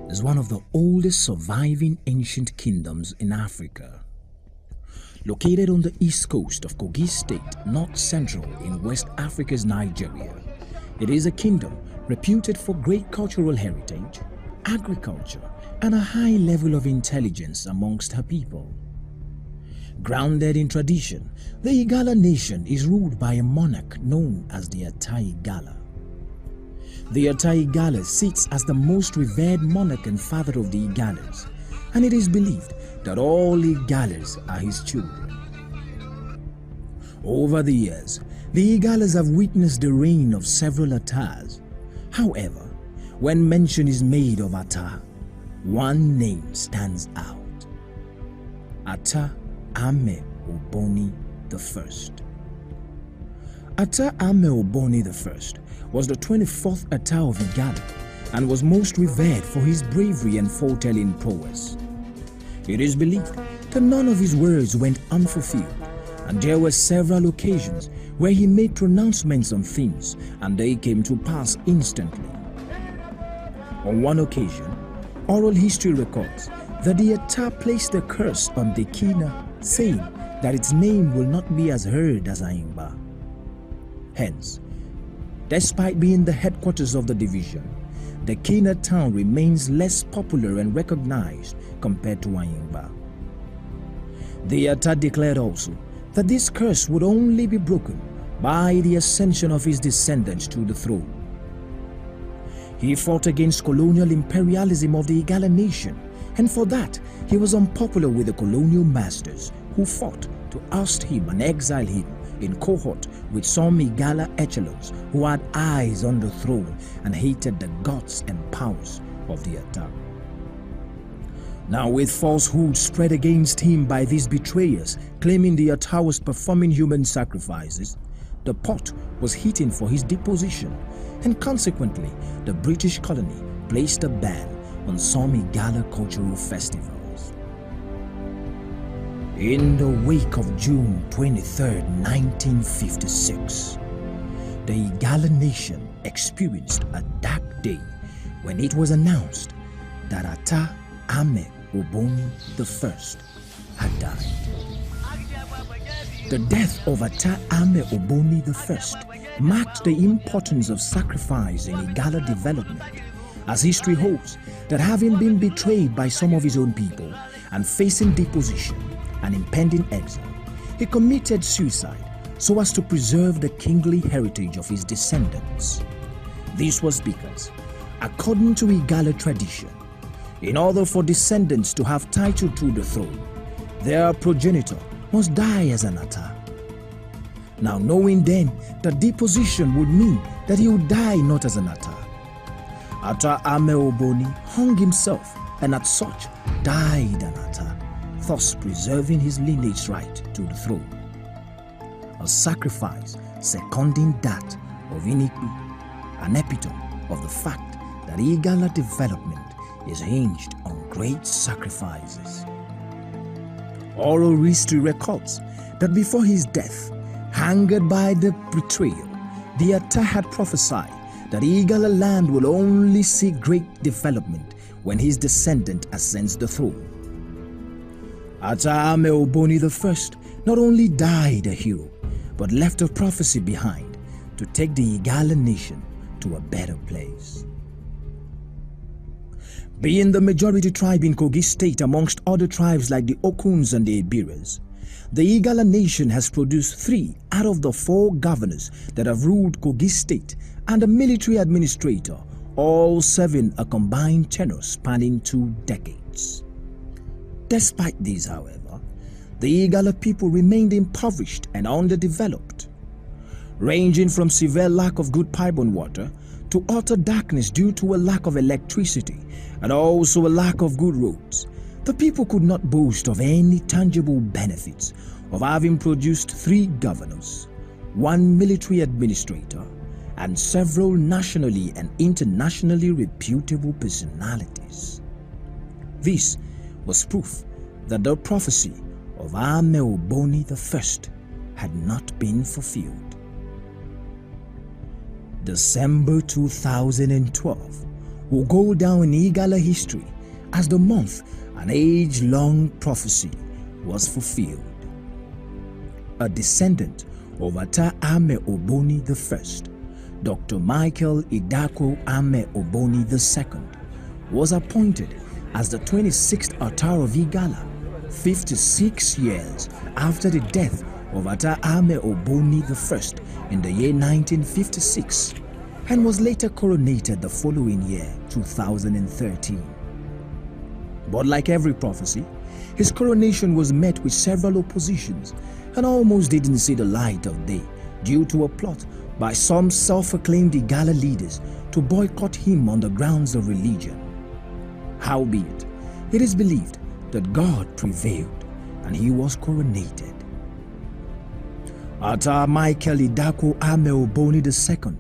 is one of the oldest surviving ancient kingdoms in Africa. Located on the east coast of Kogi State, north central in West Africa's Nigeria, it is a kingdom reputed for great cultural heritage, agriculture, and a high level of intelligence amongst her people. Grounded in tradition, the Igala nation is ruled by a monarch known as the Ata Igala. The Ata Igala sits as the most revered monarch and father of the Igalas, and it is believed that all Igalas are his children. Over the years, the Igalas have witnessed the reign of several Atas. However, when mention is made of Ata, one name stands out: Ata Ame Oboni I. Ata Ame Oboni I was the 24th Ata of Igala and was most revered for his bravery and foretelling prowess. It is believed that none of his words went unfulfilled, and there were several occasions where he made pronouncements on things and they came to pass instantly. On one occasion, oral history records that the Ata placed a curse on the Kina, saying that its name will not be as heard as Ayingba. Hence, despite being the headquarters of the division, the Kina town remains less popular and recognized compared to Ayingba. The Ata declared also that this curse would only be broken by the ascension of his descendants to the throne. He fought against colonial imperialism of the Igala nation, and for that he was unpopular with the colonial masters who fought to oust him and exile him in cohort with some Igala echelons who had eyes on the throne and hated the gods and powers of the Ata. Now, with falsehood spread against him by these betrayers claiming the Ata was performing human sacrifices, the pot was heating for his deposition, and consequently the British colony placed a ban on some Igala cultural festivals. In the wake of June 23, 1956, the Igala nation experienced a dark day when it was announced that Ata Ame Oboni I had died. The death of Ata Ame Oboni I marked the importance of sacrifice in Igala development, as history holds that having been betrayed by some of his own people and facing deposition and impending exile, he committed suicide so as to preserve the kingly heritage of his descendants. This was because, according to Igala tradition, in order for descendants to have title to the throne, their progenitor must die as an Ata. Now, knowing then that deposition would mean that he would die not as an Ata, Ata Ame Oboni hung himself and as such died an Ata, thus preserving his lineage right to the throne. A sacrifice seconding that of Inikpi, an epitome of the fact that Igala development is hinged on great sacrifices. Oral history records that before his death, angered by the betrayal, the Ata had prophesied that Igala land will only see great development when his descendant ascends the throne. Ata Ame Oboni I not only died a hero, but left a prophecy behind to take the Igala nation to a better place. Being the majority tribe in Kogi State amongst other tribes like the Okuns and the Ibiras, the Igala nation has produced 3 out of the 4 governors that have ruled Kogi State and a military administrator, all serving a combined tenure spanning 2 decades. Despite this, however, the Igala people remained impoverished and underdeveloped. Ranging from severe lack of good pipe-borne water to utter darkness due to a lack of electricity and also a lack of good roads, the people could not boast of any tangible benefits of having produced 3 governors, 1 military administrator, and several nationally and internationally reputable personalities. This was proof that the prophecy of Ame Oboni I had not been fulfilled. December 2012 will go down in Igala history as the month an age-long prophecy was fulfilled. A descendant of Ata Ame Oboni I, Dr. Michael Idako Ame Oboni II, was appointed as the 26th Ata of Igala, 56 years after the death of Ata Ame Oboni I in the year 1956, and was later coronated the following year, 2013. But like every prophecy, his coronation was met with several oppositions and almost didn't see the light of day due to a plot by some self-acclaimed Igala leaders to boycott him on the grounds of religion. Howbeit, it is believed that God prevailed and he was coronated. Ata Michael Idako Ame Oboni II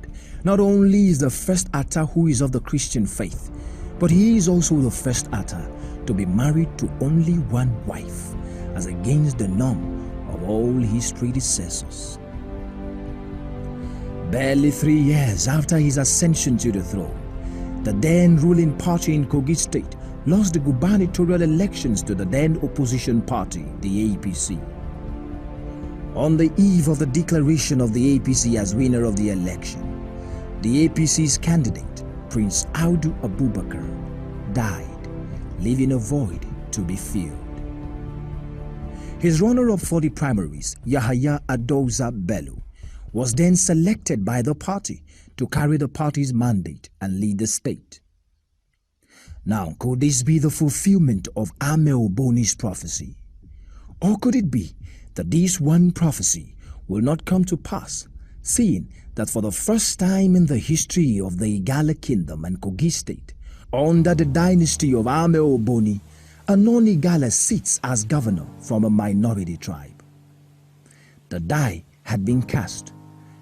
not only is the first Ata who is of the Christian faith, but he is also the first Ata to be married to only one wife, as against the norm of all his predecessors. Barely 3 years after his ascension to the throne, the then ruling party in Kogi State lost the gubernatorial elections to the then opposition party, the APC. On the eve of the declaration of the APC as winner of the election, the APC's candidate, Prince Audu Abubakar, died, leaving a void to be filled. His runner-up for the primaries, Yahaya Adoza Bello, was then selected by the party to carry the party's mandate and lead the state. Now, could this be the fulfillment of Ame Oboni's prophecy? Or could it be that this one prophecy will not come to pass, seeing that for the first time in the history of the Igala Kingdom and Kogi State, under the dynasty of Ame Oboni, a non-Igala sits as governor from a minority tribe. The die had been cast,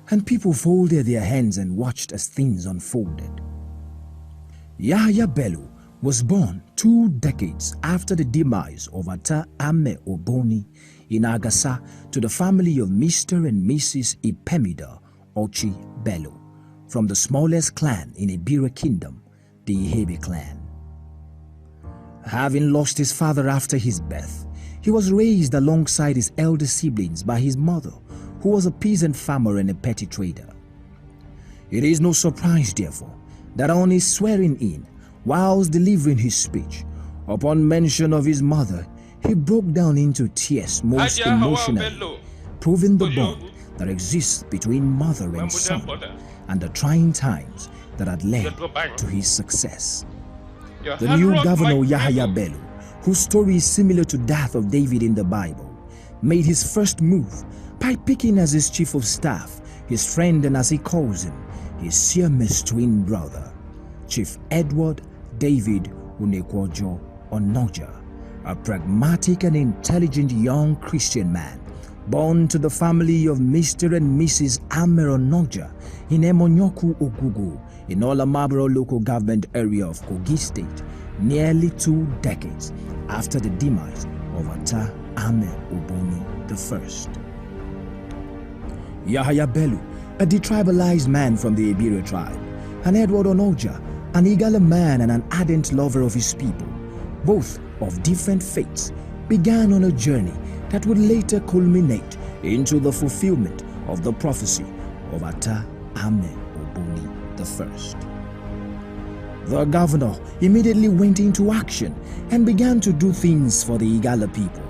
and people folded their hands and watched as things unfolded. Yahaya Bello was born 2 decades after the demise of Ata Ame Oboni in Agasa to the family of Mr. and Mrs. Ipemida Ochi Bello from the smallest clan in Ibira Kingdom, the Ihebe clan. Having lost his father after his birth, he was raised alongside his elder siblings by his mother, who was a peasant farmer and a petty trader. It is no surprise, therefore, that on his swearing in, whilst delivering his speech, upon mention of his mother, he broke down into tears most emotionally, proving the bond that exists between mother and son and the trying times that had led to his success. The new governor Yahaya Bello, whose story is similar to that of David in the Bible, made his first move by picking as his chief of staff his friend and, as he calls him, his Siamese twin brother, Chief Edward David Unekwojo Onoja, a pragmatic and intelligent young Christian man born to the family of Mr. and Mrs. Amero Onoja in Emonyoku Ogugu in Olamabro local government area of Kogi State, nearly 2 decades after the demise of Ata Ame Oboni I. Yahaya Bello, a detribalized man from the Ibira tribe, and Edward Onoja, an Igala man and an ardent lover of his people, both of different faiths, began on a journey that would later culminate into the fulfillment of the prophecy of Ata Ame Oboni I. The governor immediately went into action and began to do things for the Igala people,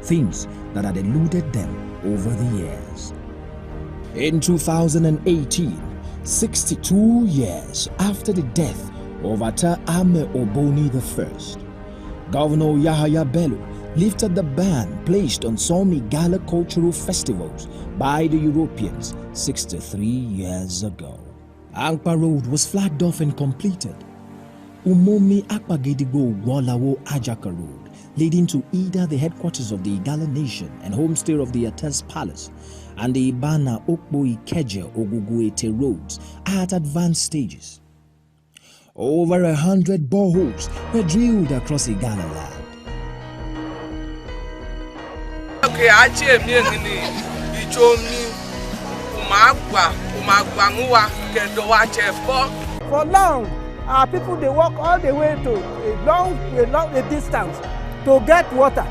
things that had eluded them over the years. In 2018, 62 years after the death of Ata Ame Oboni I, Governor Yahaya Bello lifted the ban placed on some Igala cultural festivals by the Europeans 63 years ago. Ankpa Road was flagged off and completed. Umomi Akpagedigo Wolawo Ajaka Road, leading to either the headquarters of the Igala nation and homestay of the Ates Palace, and the Ibana Okbo Ikeja Oguguete roads are at advanced stages. Over 100 boreholes were drilled across Igala land. For long, Our people, they walk all the way to a long distance to get water.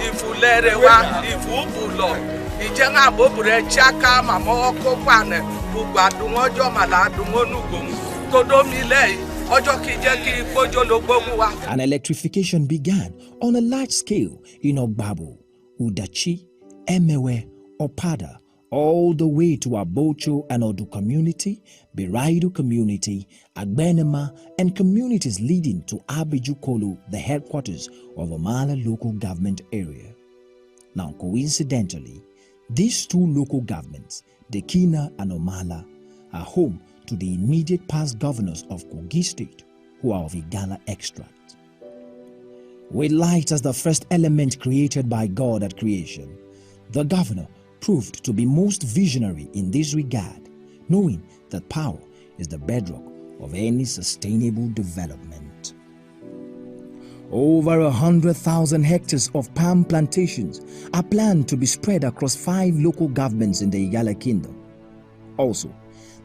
If you let it walk, if you pull up, it's a bobbre chaka, mamma, copane, who got the mojo malad, the monugum, todo millet, ojoki jackie, pojolo bomua. An electrification began on a large scale in Ogbabo, Udachi, Emewe, Opada, all the way to Abocho and Odu community, Biraidu community, Agbenema, and communities leading to Abijukolu, the headquarters of Omala local government area. Now, coincidentally, these two local governments, Dekina and Omala, are home to the immediate past governors of Kogi State, who are of Igala extract. With light as the first element created by God at creation, the governor proved to be most visionary in this regard, knowing that power is the bedrock of any sustainable development. Over 100,000 hectares of palm plantations are planned to be spread across 5 local governments in the Igala Kingdom. Also,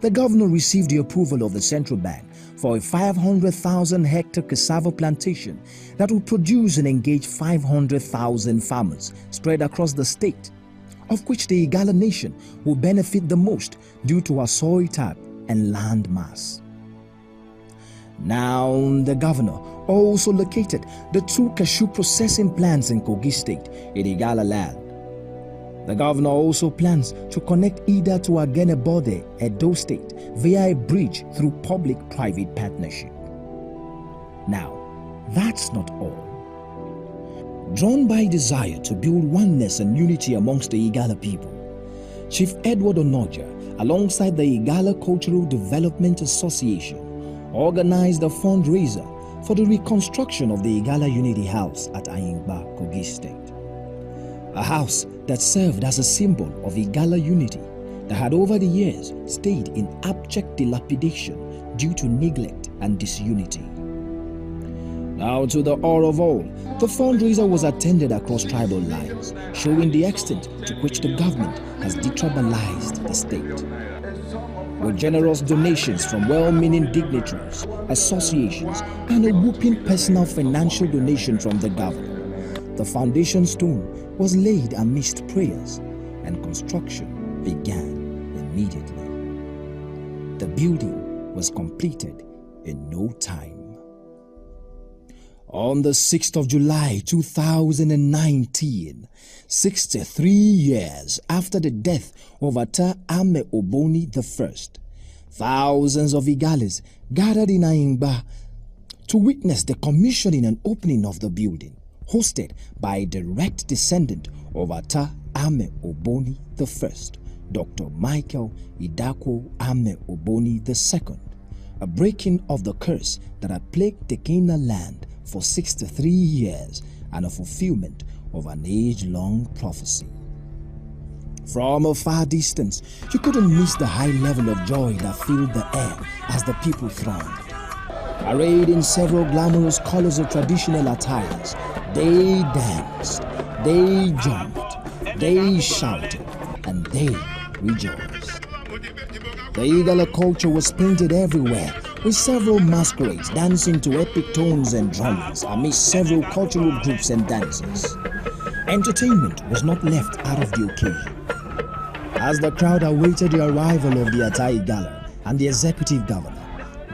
the governor received the approval of the central bank for a 500,000 hectare cassava plantation that will produce and engage 500,000 farmers spread across the state, of which the Igala nation will benefit the most due to our soil type and land mass. Now, the governor also located the 2 cashew processing plants in Kogi State in Igala land. The governor also plans to connect Ida to Agenebode, Edo State, via a bridge through public-private partnership. Now, that's not all. Drawn by desire to build oneness and unity amongst the Igala people, Chief Edward Onoja, alongside the Igala Cultural Development Association, organized a fundraiser for the reconstruction of the Igala Unity House at Ayingba, Kogi State. A house that served as a symbol of Igala unity that had over the years stayed in abject dilapidation due to neglect and disunity. Now, to the awe of all, the fundraiser was attended across tribal lines, showing the extent to which the government has detribalized the state. With generous donations from well-meaning dignitaries, associations, and a whooping personal financial donation from the governor, the foundation stone was laid amidst prayers, and construction began immediately. The building was completed in no time. On the 6th of July 2019, 63 years after the death of Ata Ame Oboni I, thousands of Igalis gathered in Ayingba to witness the commissioning and opening of the building, hosted by a direct descendant of Ata Ame Oboni I, Dr. Michael Idako Ame Oboni II, a breaking of the curse that had plagued the Canaan land for 63 years and a fulfillment of an age-long prophecy. From a far distance, you couldn't miss the high level of joy that filled the air as the people thronged. Arrayed in several glamorous colors of traditional attires, they danced, they jumped, they shouted, and they rejoiced. The Igala culture was painted everywhere, with several masquerades dancing to epic tones and drummings amidst several cultural groups and dances. Entertainment was not left out of the occasion. As the crowd awaited the arrival of the Ata Igala and the executive governor,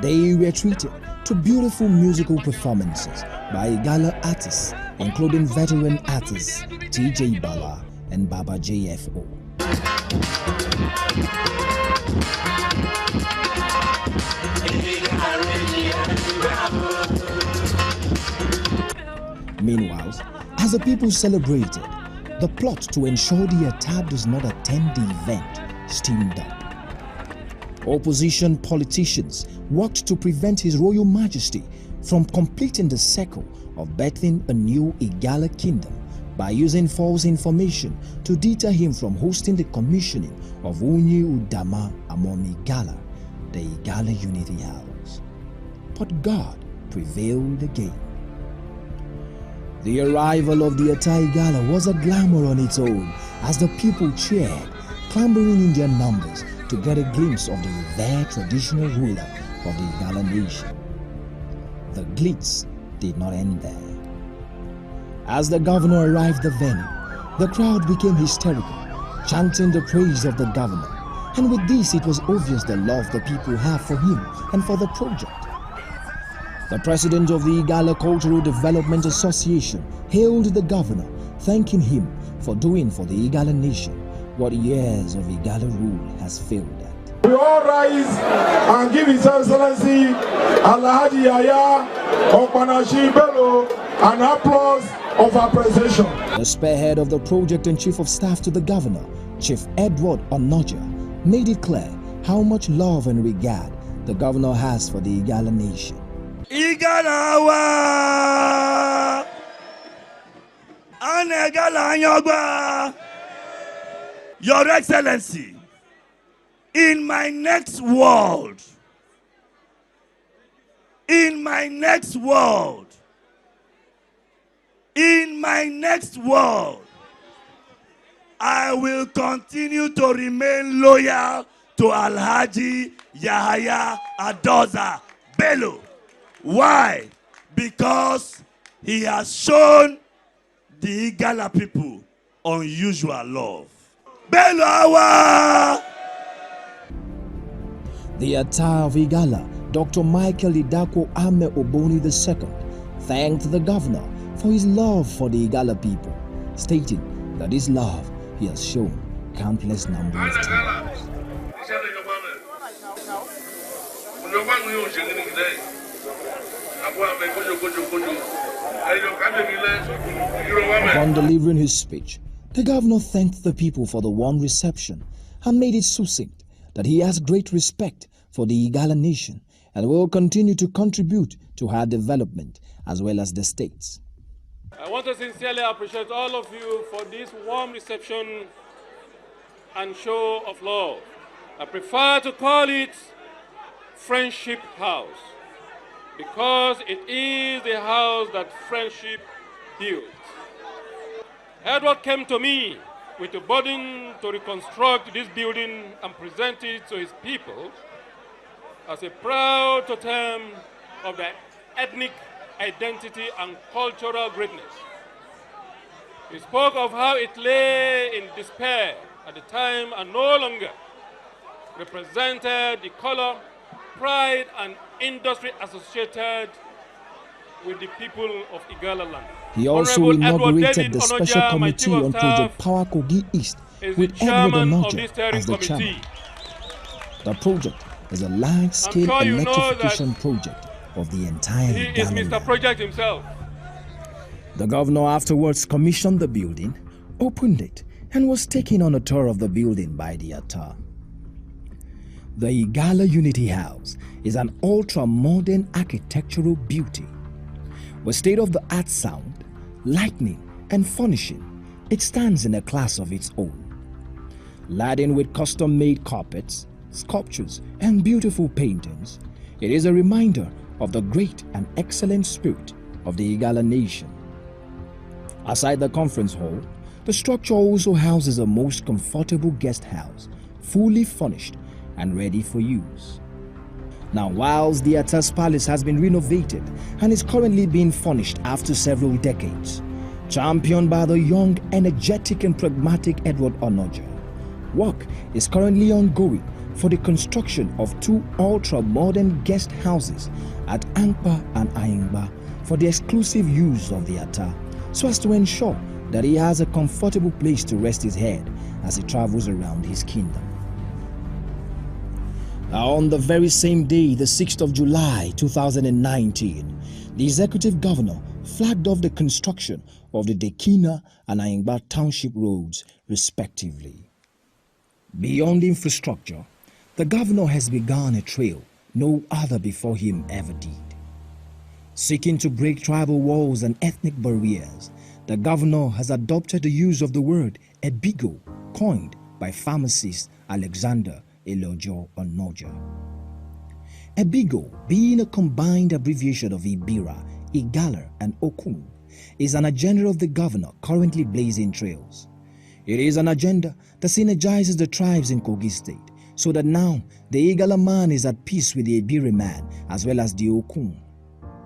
they were treated to beautiful musical performances by Igala artists, including veteran artists TJ Bala and Baba JFO. Meanwhile, as the people celebrated, the plot to ensure the Atab does not attend the event steamed up. Opposition politicians worked to prevent His Royal Majesty from completing the circle of birthing a new Igala kingdom by using false information to deter him from hosting the commissioning of Unyi Udama among Igala, the Igala Unity House. But God prevailed again. The arrival of the Ata Igala was a glamour on its own as the people cheered, clambering in their numbers to get a glimpse of the revered traditional ruler of the Igala nation. the glitz did not end there. As the governor arrived at the venue, the crowd became hysterical, chanting the praise of the governor. And with this, it was obvious the love the people have for him and for the project. The president of the Igala Cultural Development Association hailed the governor, thanking him for doing for the Igala nation what years of Igala rule has failed at. We all rise and give His Excellency Alhaji Yahaya of Bello an applause of appreciation. The spearhead of the project and chief of staff to the governor, Chief Edward Onoja, made it clear how much love and regard the governor has for the Igala nation. Igalawa Anegala Nyogba, Your Excellency, in my next world, I will continue to remain loyal to Alhaji Yahaya Adoza Bello. Why? Because he has shown the Igala people unusual love. Bello Awa! The Atta of Igala, Dr. Michael Idako Ame Oboni II, thanked the governor for his love for the Igala people, stating that his love he has shown countless numbers of times. Upon delivering his speech, the governor thanked the people for the warm reception and made it succinct that he has great respect for the Igala nation and will continue to contribute to her development as well as the states. I want to sincerely appreciate all of you for this warm reception and show of love. I prefer to call it Friendship House because it is the house that friendship built. Edward came to me with a burden to reconstruct this building and present it to his people as a proud totem of their ethnic identity and cultural greatness. He spoke of how it lay in despair at the time and no longer represented the color, pride, and industry associated with the people of Igala land. He also inaugurated the Special Committee on Project Power Kogi East with Edward Onoja as the chairman. The project is a large-scale electrification project of the entire He is Mr. land. Project himself. The governor afterwards commissioned the building, opened it, and was taken on a tour of the building by the Atta. The Igala Unity House is an ultra-modern architectural beauty. With state-of-the-art sound, lighting, and furnishing, it stands in a class of its own. Laden with custom-made carpets, sculptures, and beautiful paintings, it is a reminder of the great and excellent spirit of the Igala nation. Aside the conference hall, the structure also houses a most comfortable guest house, fully furnished and ready for use. Now, whilst the Atta's palace has been renovated and is currently being furnished after several decades, championed by the young, energetic and pragmatic Edward Onoja, work is currently ongoing for the construction of 2 ultra-modern guest houses at Ankpa and Ayingba for the exclusive use of the Atta, so as to ensure that he has a comfortable place to rest his head as he travels around his kingdom. On the very same day, the 6th of July 2019, the executive governor flagged off the construction of the Dekina and Ayingba township roads respectively. Beyond infrastructure, the governor has begun a trail no other before him ever did. Seeking to break tribal walls and ethnic barriers, the governor has adopted the use of the word Ebigo, coined by pharmacist Alexander Elojo Onoja. Ebigo, being a combined abbreviation of Ibira, Igala, and Okun, is an agenda of the governor currently blazing trails. It is an agenda that synergizes the tribes in Kogi State, so that now the Igala man is at peace with the Ibiri man as well as the Okun.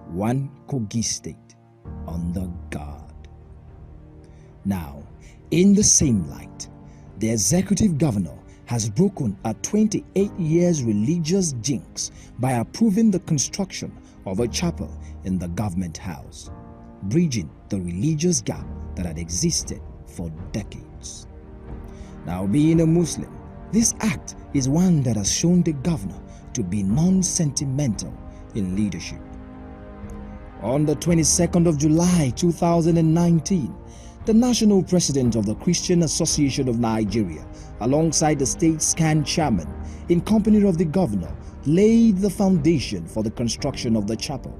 one Kogi state under God. Now, in the same light, the executive governor has broken a 28 years religious jinx by approving the construction of a chapel in the government house, bridging the religious gap that had existed for decades. Now, being a Muslim, this act is one that has shown the governor to be non-sentimental in leadership. On the 22nd of July 2019, the national president of the Christian Association of Nigeria, alongside the state SCAN chairman, in company of the governor, laid the foundation for the construction of the chapel.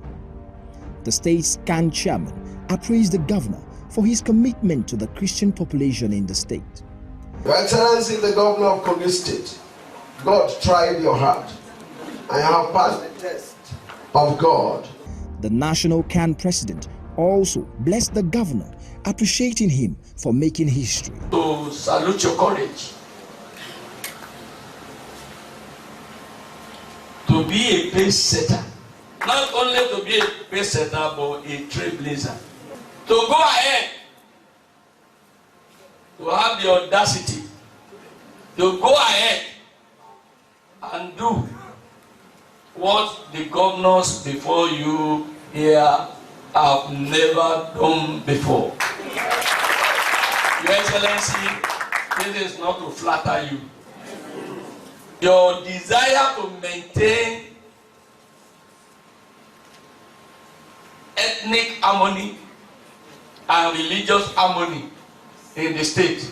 The state SCAN chairman appraised the governor for his commitment to the Christian population in the state. Your Excellency, the governor of Kogi State, God tried your heart. I have passed the test of God. The national CAN president also blessed the governor, appreciating him for making history. To salute your courage to be a pace setter, not only to be a pace setter but a trailblazer. To go ahead, to have the audacity to go ahead and do what the governors before you here have never done before. Your Excellency, this is not to flatter you. Your desire to maintain ethnic harmony and religious harmony in the state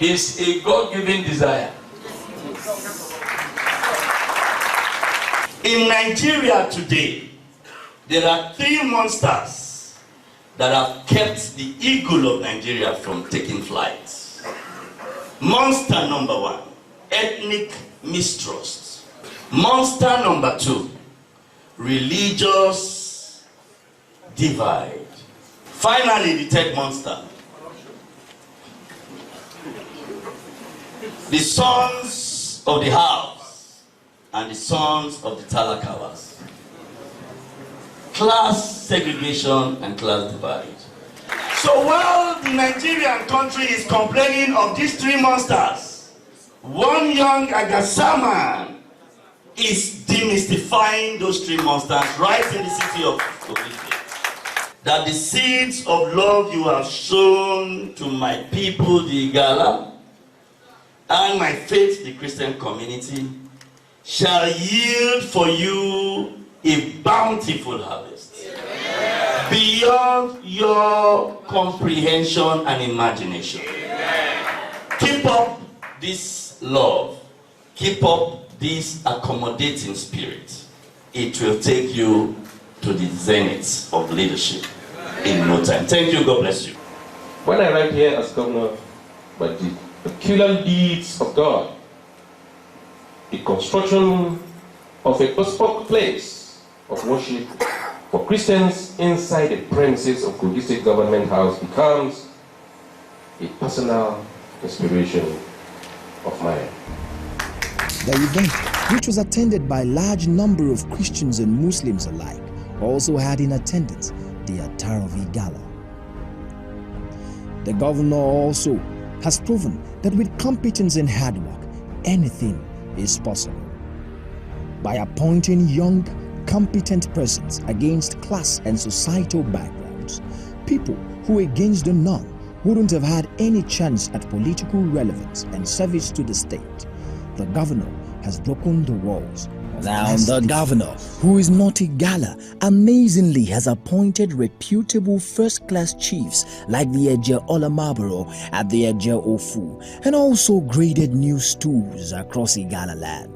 is a God-given desire. In Nigeria today, there are 3 monsters that have kept the eagle of Nigeria from taking flight. Monster number 1, ethnic mistrust. Monster number 2, religious divide. Finally, the 3rd monster, the sons of the house and the sons of the talakawas. Class segregation and class divide. So while the Nigerian country is complaining of these 3 monsters, one young Agasaman is demystifying those 3 monsters right in the city of Kogi. That the seeds of love you have sown to my people, the Igala, and my faith, the Christian community, shall yield for you a bountiful harvest. Amen. Beyond your comprehension and imagination. Amen. Keep up this love. Keep up this accommodating spirit. It will take you to the zenith of leadership in no time. Thank you. God bless you. When I arrived here as governor, by the peculiar deeds of God, the construction of a bespoke place of worship for Christians inside the premises of Kogi State Government House becomes a personal inspiration of mine. The event, which was attended by a large number of Christians and Muslims alike, also had in attendance the Attar of Igala. The governor also has proven that with competence and hard work, anything is possible. By appointing young, competent persons against class and societal backgrounds, people who against the norm wouldn't have had any chance at political relevance and service to the state, the governor has broken the walls. Now the governor, who is not Igala, amazingly has appointed reputable first-class chiefs like the Eje Olamaboro at the Eje Ofu, and also graded new stools across Igala land.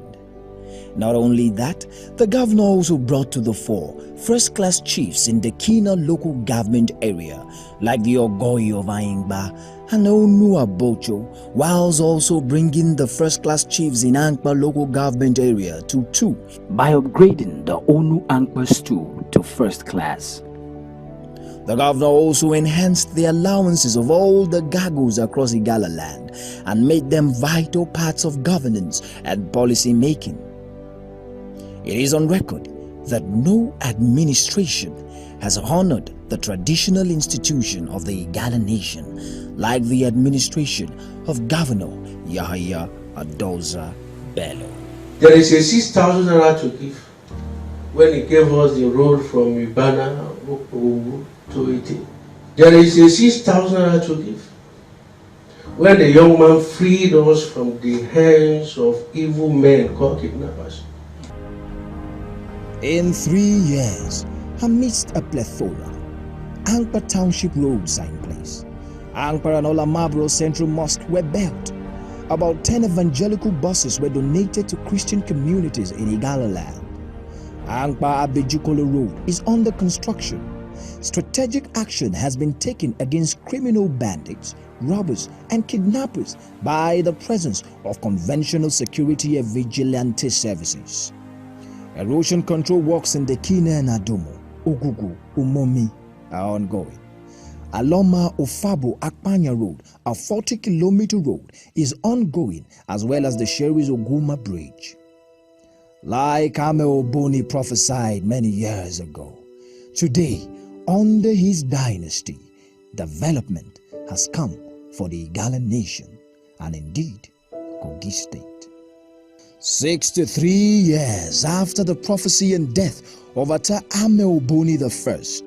Not only that, the governor also brought to the fore first-class chiefs in the Kina local government area like the Ogoyi of Ayingba and Onu Abocho, whilst also bringing the first-class chiefs in Ankpa local government area to 2 by upgrading the Onu Ankpa stool to first class. The governor also enhanced the allowances of all the gagos across Igala land and made them vital parts of governance and policy making. It is on record that no administration has honored the traditional institution of the Igala nation like the administration of Governor Yahaya Bello. There is a 6,000 naira to give when he gave us the road from Ibana to Iti. There is a 6,000 naira to give when the young man freed us from the hands of evil men called kidnappers. In 3 years, amidst a plethora, Ankpa Township roads are in place. Ankpa and Olamabro Central Mosque were built. About 10 evangelical buses were donated to Christian communities in Igala land. Ankpa Abejukolo Road is under construction. Strategic action has been taken against criminal bandits, robbers and kidnappers by the presence of conventional security and vigilante services. Erosion control works in the Kine and Adomo, Ogugu, Umomi are ongoing. Aloma Ofabo Akpanya Road, a 40-kilometer road, is ongoing, as well as the Sherry's Oguma Bridge. Like Ame Oboni prophesied many years ago, today, under his dynasty, development has come for the Igala nation and indeed Kogi State. 63 years after the prophecy and death of Ata Ame Oboni I,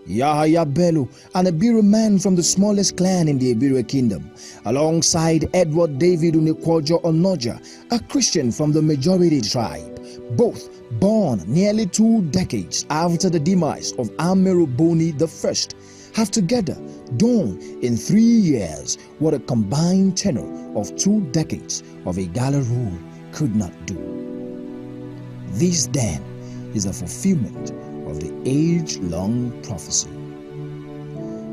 Yahaya Bello, an Ibira man from the smallest clan in the Ibira kingdom, alongside Edward David Unekwojo Onoja, a Christian from the majority tribe, both born nearly 2 decades after the demise of Ameroboni I, have together done in 3 years what a combined tenure of 2 decades of Igala rule could not do. This then is a fulfillment of the age-long prophecy.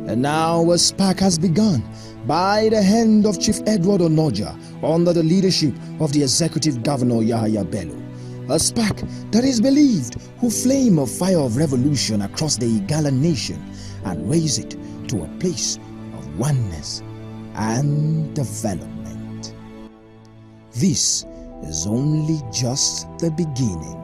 And now a spark has begun by the hand of Chief Edward Onoja under the leadership of the Executive Governor Yahaya Bello. A spark that is believed will flame a fire of revolution across the Igala nation and raise it to a place of oneness and development. This is only just the beginning.